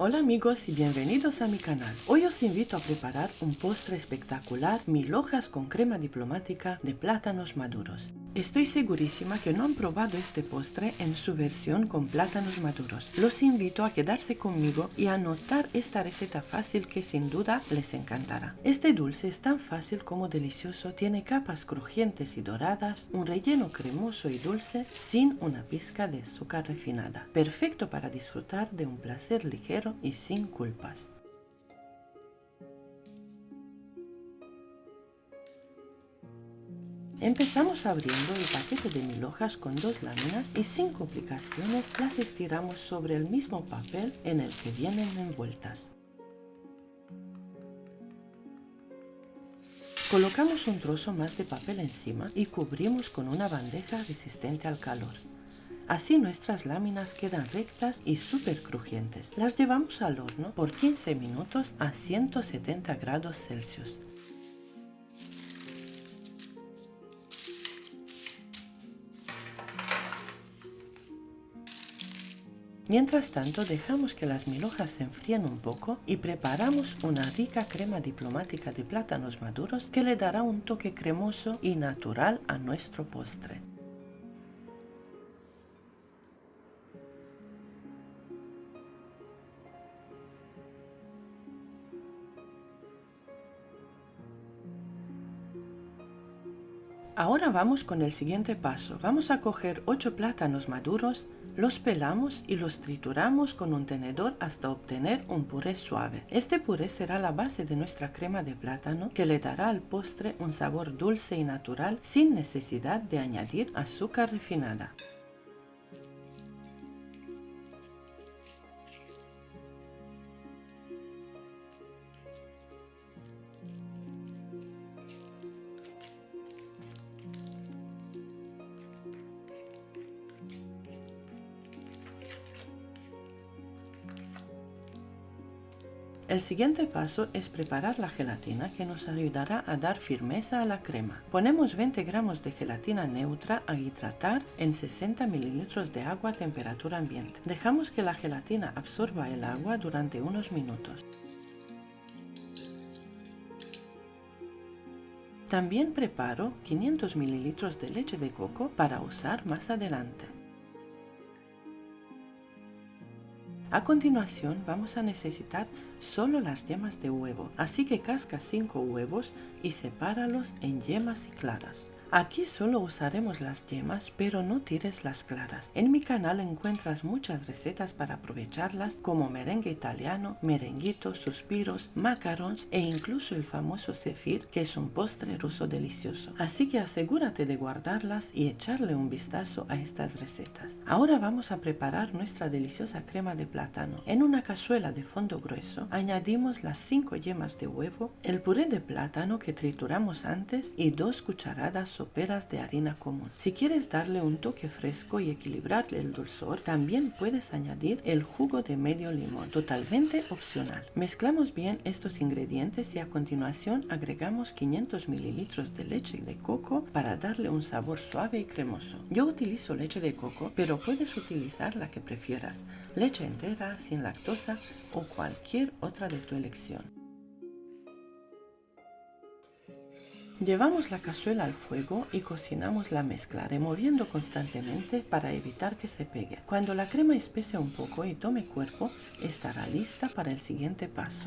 Hola amigos y bienvenidos a mi canal. Hoy os invito a preparar un postre espectacular, 1000 hojas con crema diplomática de plátanos maduros. Estoy segurísima que no han probado este postre en su versión con plátanos maduros. Los invito a quedarse conmigo y a anotar esta receta fácil que sin duda les encantará. Este dulce es tan fácil como delicioso, tiene capas crujientes y doradas, un relleno cremoso y dulce sin una pizca de azúcar refinada. Perfecto para disfrutar de un placer ligero y sin culpas. Empezamos abriendo el paquete de 1000 hojas con 2 láminas y sin complicaciones las estiramos sobre el mismo papel en el que vienen envueltas. Colocamos un trozo más de papel encima y cubrimos con una bandeja resistente al calor. Así nuestras láminas quedan rectas y súper crujientes. Las llevamos al horno por 15 minutos a 170 grados Celsius. Mientras tanto, dejamos que las 1000 hojas se enfríen un poco y preparamos una rica crema diplomática de plátanos maduros que le dará un toque cremoso y natural a nuestro postre. Ahora vamos con el siguiente paso. Vamos a coger 8 plátanos maduros, los pelamos y los trituramos con un tenedor hasta obtener un puré suave. Este puré será la base de nuestra crema de plátano que le dará al postre un sabor dulce y natural sin necesidad de añadir azúcar refinada. El siguiente paso es preparar la gelatina que nos ayudará a dar firmeza a la crema. Ponemos 20 gramos de gelatina neutra a hidratar en 60 mililitros de agua a temperatura ambiente. Dejamos que la gelatina absorba el agua durante unos minutos. También preparo 500 mililitros de leche de coco para usar más adelante. A continuación vamos a necesitar solo las yemas de huevo, así que casca 5 huevos y sepáralos en yemas y claras. Aquí solo usaremos las yemas, pero no tires las claras. En mi canal encuentras muchas recetas para aprovecharlas como merengue italiano, merenguitos, suspiros, macarons e incluso el famoso zefir, que es un postre ruso delicioso. Así que asegúrate de guardarlas y echarle un vistazo a estas recetas. Ahora vamos a preparar nuestra deliciosa crema de plátano. En una cazuela de fondo grueso añadimos las 5 yemas de huevo, el puré de plátano que trituramos antes y 2 cucharadas soperas de harina común. Si quieres darle un toque fresco y equilibrarle el dulzor, también puedes añadir el jugo de medio limón, totalmente opcional. Mezclamos bien estos ingredientes y a continuación agregamos 500 mililitros de leche de coco para darle un sabor suave y cremoso. Yo utilizo leche de coco, pero puedes utilizar la que prefieras, leche entera, sin lactosa o cualquier otra de tu elección. Llevamos la cazuela al fuego y cocinamos la mezcla, removiendo constantemente para evitar que se pegue. Cuando la crema espese un poco y tome cuerpo, estará lista para el siguiente paso.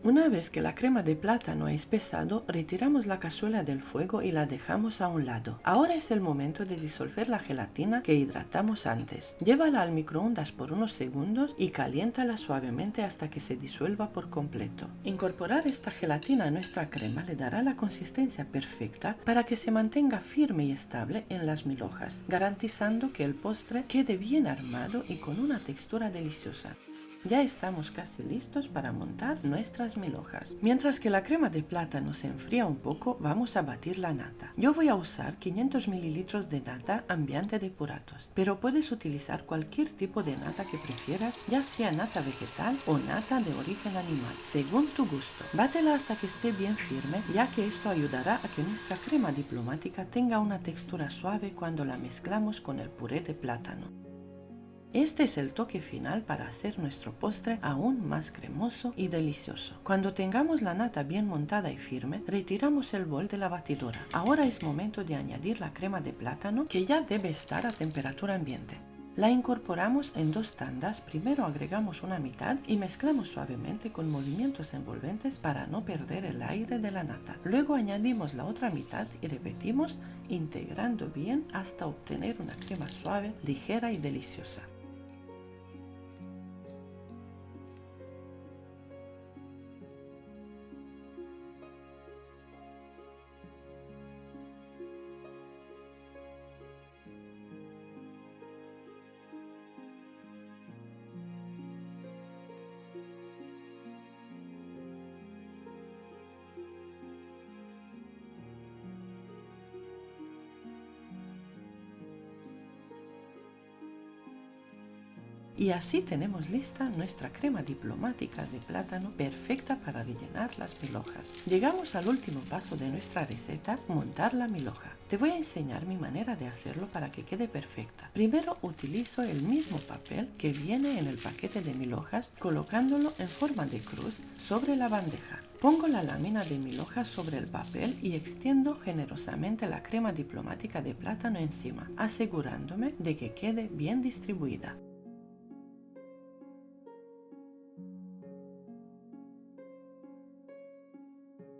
Una vez que la crema de plátano ha espesado, retiramos la cazuela del fuego y la dejamos a un lado. Ahora es el momento de disolver la gelatina que hidratamos antes. Llévala al microondas por unos segundos y caliéntala suavemente hasta que se disuelva por completo. Incorporar esta gelatina a nuestra crema le dará la consistencia perfecta para que se mantenga firme y estable en las 1000 hojas, garantizando que el postre quede bien armado y con una textura deliciosa. Ya estamos casi listos para montar nuestras mil hojas. Mientras que la crema de plátano se enfría un poco, vamos a batir la nata. Yo voy a usar 500 mililitros de nata ambiente de Puratos, pero puedes utilizar cualquier tipo de nata que prefieras, ya sea nata vegetal o nata de origen animal, según tu gusto. Bátela hasta que esté bien firme, ya que esto ayudará a que nuestra crema diplomática tenga una textura suave cuando la mezclamos con el puré de plátano. Este es el toque final para hacer nuestro postre aún más cremoso y delicioso. Cuando tengamos la nata bien montada y firme, retiramos el bol de la batidora. Ahora es momento de añadir la crema de plátano, que ya debe estar a temperatura ambiente. La incorporamos en 2 tandas, primero agregamos una mitad y mezclamos suavemente con movimientos envolventes para no perder el aire de la nata. Luego añadimos la otra mitad y repetimos, integrando bien hasta obtener una crema suave, ligera y deliciosa. Y así tenemos lista nuestra crema diplomática de plátano perfecta para rellenar las mil hojas. Llegamos al último paso de nuestra receta, montar la mil hoja. Te voy a enseñar mi manera de hacerlo para que quede perfecta. Primero utilizo el mismo papel que viene en el paquete de mil hojas, colocándolo en forma de cruz sobre la bandeja. Pongo la lámina de mil hojas sobre el papel y extiendo generosamente la crema diplomática de plátano encima, asegurándome de que quede bien distribuida.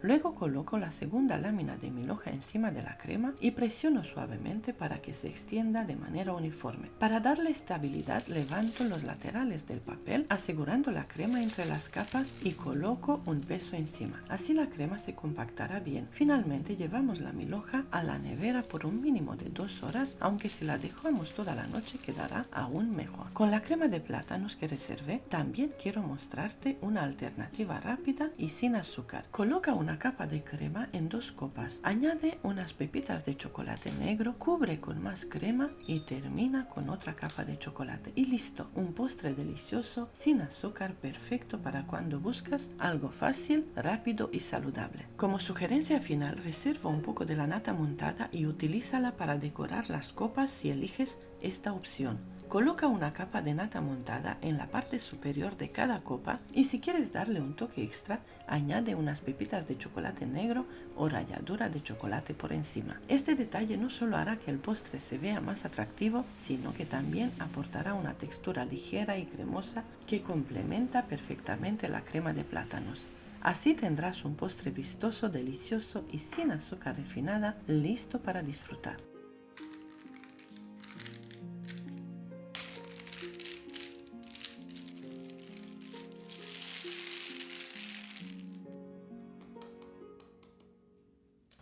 Luego coloco la segunda lámina de mil hoja encima de la crema y presiono suavemente para que se extienda de manera uniforme. Para darle estabilidad levanto los laterales del papel asegurando la crema entre las capas y coloco un peso encima. Así la crema se compactará bien. Finalmente llevamos la mil hoja a la nevera por un mínimo de 2 horas, aunque si la dejamos toda la noche quedará aún mejor. Con la crema de plátanos que reservé también quiero mostrarte una alternativa rápida y sin azúcar. Coloca una capa de crema en 2 copas, añade unas pepitas de chocolate negro, cubre con más crema y termina con otra capa de chocolate. Y listo, un postre delicioso sin azúcar perfecto para cuando buscas algo fácil, rápido y saludable. Como sugerencia final, reserva un poco de la nata montada y utilízala para decorar las copas si eliges esta opción. Coloca una capa de nata montada en la parte superior de cada copa y si quieres darle un toque extra, añade unas pepitas de chocolate negro o ralladura de chocolate por encima. Este detalle no solo hará que el postre se vea más atractivo, sino que también aportará una textura ligera y cremosa que complementa perfectamente la crema de plátanos. Así tendrás un postre vistoso, delicioso y sin azúcar refinada, listo para disfrutar.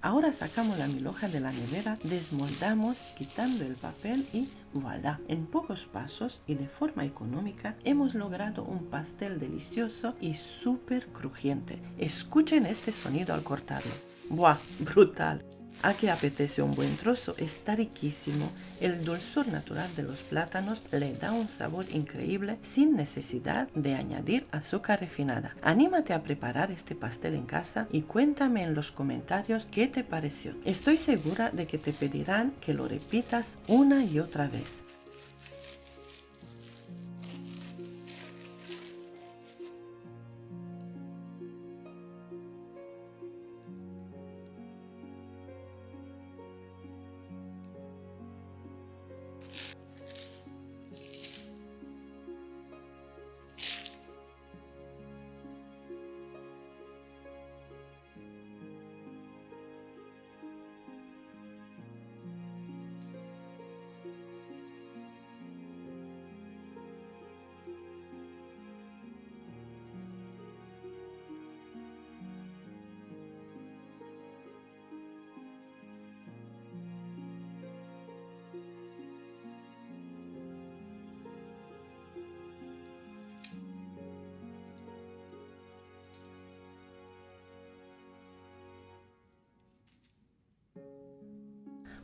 Ahora sacamos la mil hoja de la nevera, desmoldamos quitando el papel y voilà, en pocos pasos y de forma económica hemos logrado un pastel delicioso y súper crujiente. Escuchen este sonido al cortarlo. ¡Buah! ¡Brutal! ¿A qué apetece un buen trozo? Está riquísimo. El dulzor natural de los plátanos le da un sabor increíble sin necesidad de añadir azúcar refinada. Anímate a preparar este pastel en casa y cuéntame en los comentarios qué te pareció. Estoy segura de que te pedirán que lo repitas una y otra vez.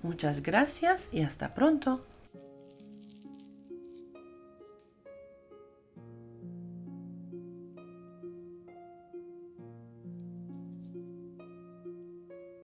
Muchas gracias y hasta pronto.